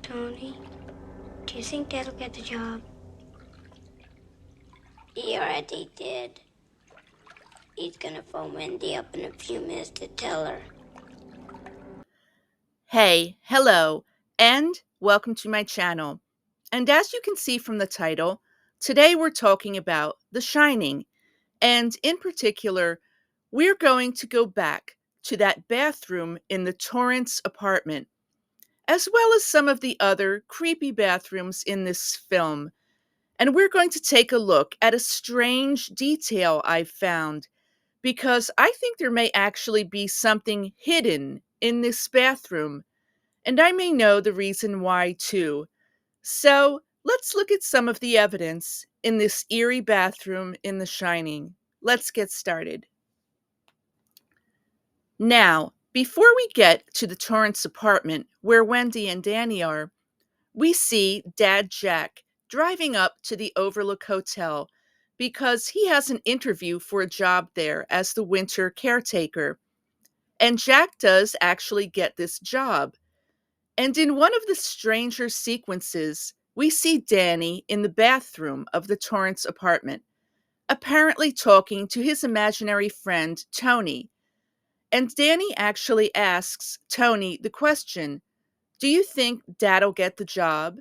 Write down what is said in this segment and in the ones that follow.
Tony, do you think Dad'll get the job? He already did. He's gonna phone Wendy up in a few minutes to tell her. Hey, hello, and welcome to my channel. And as you can see from the title, today we're talking about The Shining. And in particular, we're going to go back to that bathroom in the Torrance apartment, as well as some of the other creepy bathrooms in this film. And we're going to take a look at a strange detail I've found, because I think there may actually be something hidden in this bathroom. And I may know the reason why too. So let's look at some of the evidence in this eerie bathroom in The Shining. Let's get started. Now, before we get to the Torrance apartment where Wendy and Danny are, we see Dad Jack driving up to the Overlook Hotel because he has an interview for a job there as the winter caretaker. And Jack does actually get this job. And in one of the stranger sequences, we see Danny in the bathroom of the Torrance apartment, apparently talking to his imaginary friend, Tony. And Danny actually asks Tony the question, "Do you think Dad'll get the job?"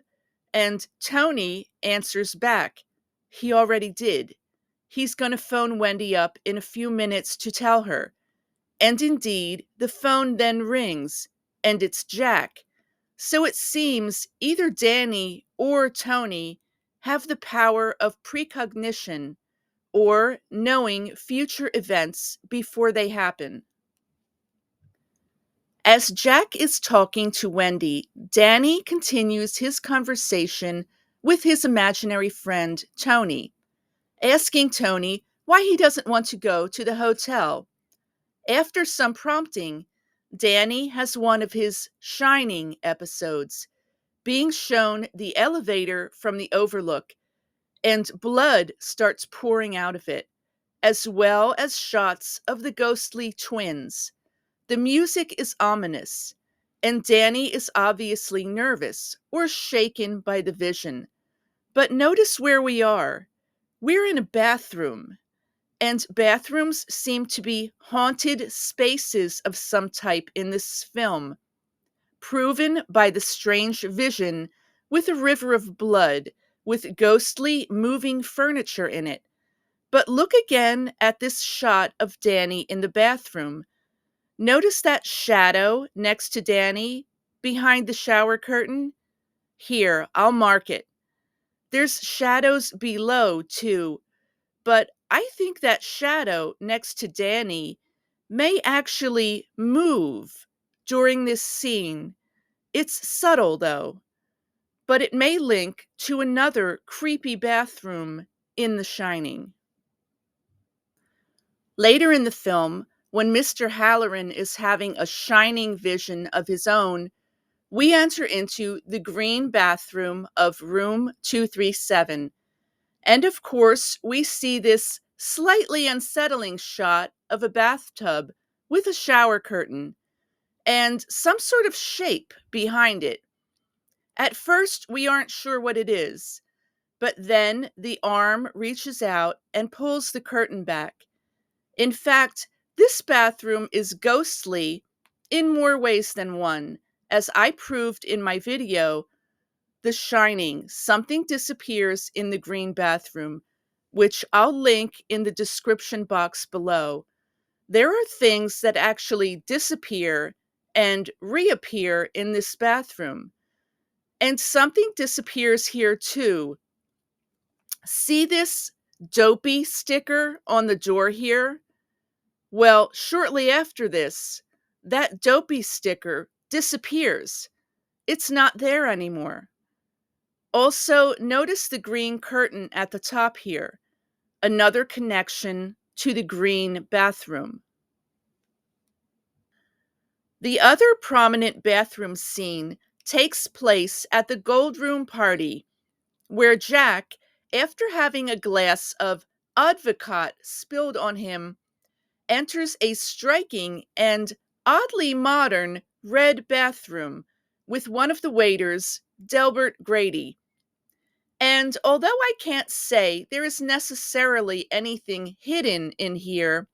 And Tony answers back, "He already did. He's going to phone Wendy up in a few minutes to tell her." And indeed, the phone then rings, and it's Jack. So it seems either Danny or Tony have the power of precognition, or knowing future events before they happen. As Jack is talking to Wendy, Danny continues his conversation with his imaginary friend, Tony, asking Tony why he doesn't want to go to the hotel. After some prompting, Danny has one of his shining episodes, being shown the elevator from the Overlook, and blood starts pouring out of it, as well as shots of the ghostly twins. The music is ominous, and Danny is obviously nervous or shaken by the vision. But notice where we are. We're in a bathroom, and bathrooms seem to be haunted spaces of some type in this film, proven by the strange vision with a river of blood with ghostly moving furniture in it. But look again at this shot of Danny in the bathroom. Notice that shadow next to Danny behind the shower curtain? Here, I'll mark it. There's shadows below too, but I think that shadow next to Danny may actually move during this scene. It's subtle though, but it may link to another creepy bathroom in The Shining. Later in the film, when Mr. Halloran is having a shining vision of his own, we enter into the green bathroom of room 237. And of course, we see this slightly unsettling shot of a bathtub with a shower curtain and some sort of shape behind it. At first, we aren't sure what it is, but then the arm reaches out and pulls the curtain back. In fact, this bathroom is ghostly in more ways than one. As I proved in my video, The Shining, something disappears in the green bathroom, which I'll link in the description box below. There are things that actually disappear and reappear in this bathroom. And something disappears here too. See this dopey sticker on the door here? Well, shortly after this, that dopey sticker disappears. It's not there anymore. Also, notice the green curtain at the top here, another connection to the green bathroom. The other prominent bathroom scene takes place at the Gold Room party, where Jack, after having a glass of Advocat spilled on him, enters a striking and oddly modern red bathroom with one of the waiters Delbert Grady. And although I can't say there is necessarily anything hidden in here,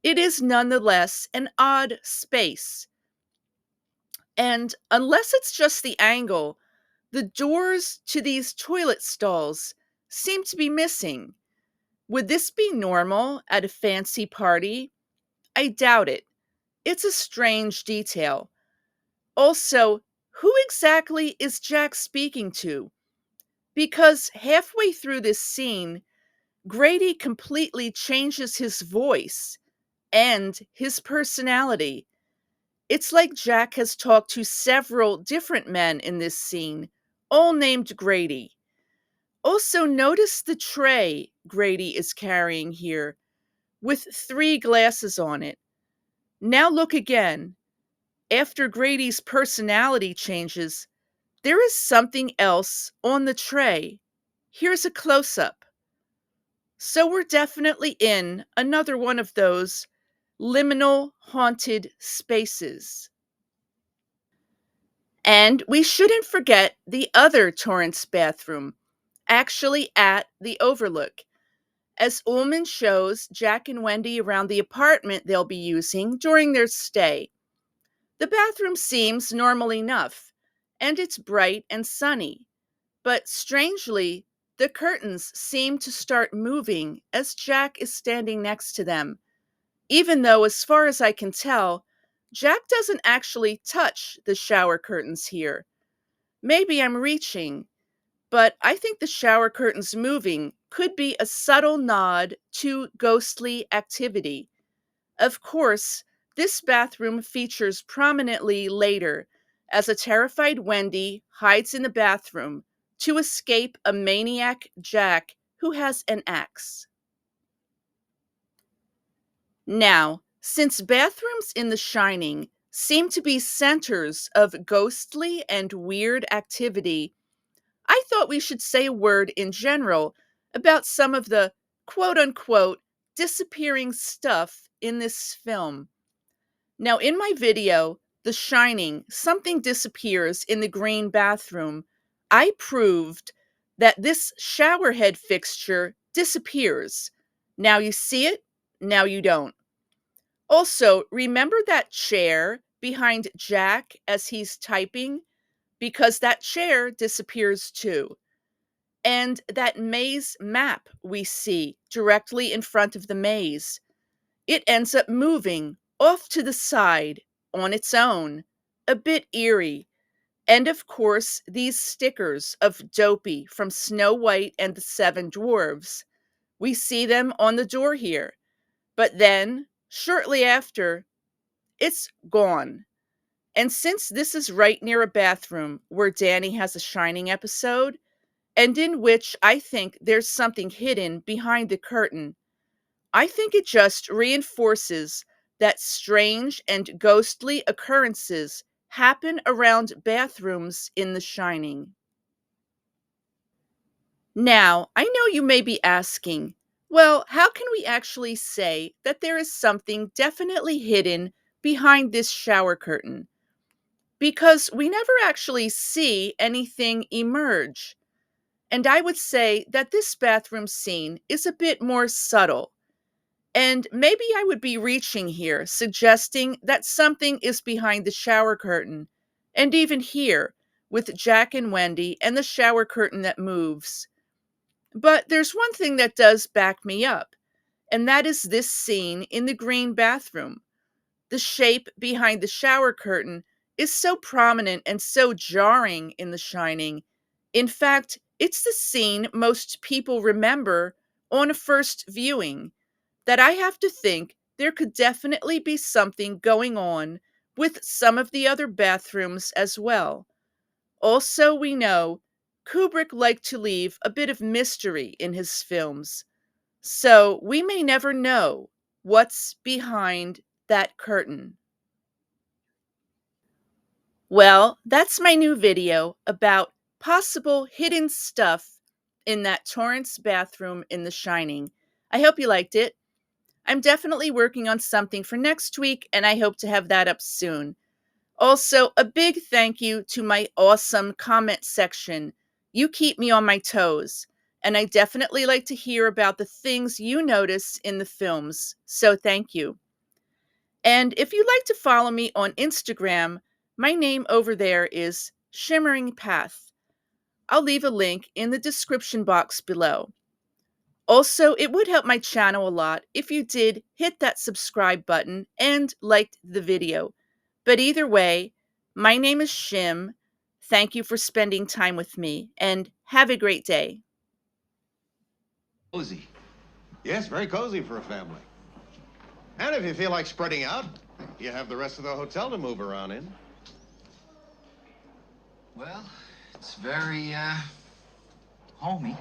it is nonetheless an odd space. And unless it's just the angle, the doors to these toilet stalls seem to be missing. Would this be normal at a fancy party? I doubt it. It's a strange detail. Also, who exactly is Jack speaking to? Because halfway through this scene, Grady completely changes his voice and his personality. It's like Jack has talked to several different men in this scene, all named Grady. Also, notice the tray Grady is carrying here, with 3 glasses on it. Now look again. After Grady's personality changes, there is something else on the tray. Here's a close up. So we're definitely in another one of those liminal haunted spaces. And we shouldn't forget the other Torrance bathroom, actually at the Overlook, as Ullman shows Jack and Wendy around the apartment they'll be using during their stay. The bathroom seems normal enough, and it's bright and sunny, but strangely, the curtains seem to start moving as Jack is standing next to them, even though, as far as I can tell, Jack doesn't actually touch the shower curtains here. Maybe I'm reaching, but I think the shower curtains moving could be a subtle nod to ghostly activity. Of course, this bathroom features prominently later as a terrified Wendy hides in the bathroom to escape a maniac Jack who has an axe. Now, since bathrooms in The Shining seem to be centers of ghostly and weird activity, I thought we should say a word in general about some of the quote unquote disappearing stuff in this film. Now, in my video, The Shining, something disappears in the green bathroom. I proved that this shower head fixture disappears. Now you see it, now you don't. Also, remember that chair behind Jack as he's typing? Because that chair disappears too. And that maze map we see directly in front of the maze, it ends up moving off to the side on its own, a bit eerie. And of course, these stickers of Dopey from Snow White and the Seven Dwarves. We see them on the door here. But then, shortly after, it's gone. And since this is right near a bathroom where Danny has a Shining episode, and in which I think there's something hidden behind the curtain, I think it just reinforces that strange and ghostly occurrences happen around bathrooms in The Shining. Now, I know you may be asking, well, how can we actually say that there is something definitely hidden behind this shower curtain? Because we never actually see anything emerge. And I would say that this bathroom scene is a bit more subtle. And maybe I would be reaching here, suggesting that something is behind the shower curtain. And even here, with Jack and Wendy and the shower curtain that moves. But there's one thing that does back me up, and that is this scene in the green bathroom. The shape behind the shower curtain is so prominent and so jarring in The Shining. In fact, it's the scene most people remember on a first viewing, that I have to think there could definitely be something going on with some of the other bathrooms as well. Also, we know Kubrick liked to leave a bit of mystery in his films, so we may never know what's behind that curtain. Well, that's my new video about possible hidden stuff in that Torrance bathroom in The Shining. I hope you liked it. I'm definitely working on something for next week, and I hope to have that up soon. Also, a big thank you to my awesome comment section. You keep me on my toes, and I definitely like to hear about the things you notice in the films, so thank you. And if you'd like to follow me on Instagram, my name over there is Shimmering Path. I'll leave a link in the description box below. Also, it would help my channel a lot if you did hit that subscribe button and liked the video. But either way, my name is Shim. Thank you for spending time with me, and have a great day. Cozy. Yes, very cozy for a family. And if you feel like spreading out, you have the rest of the hotel to move around in. Well, it's very, homey.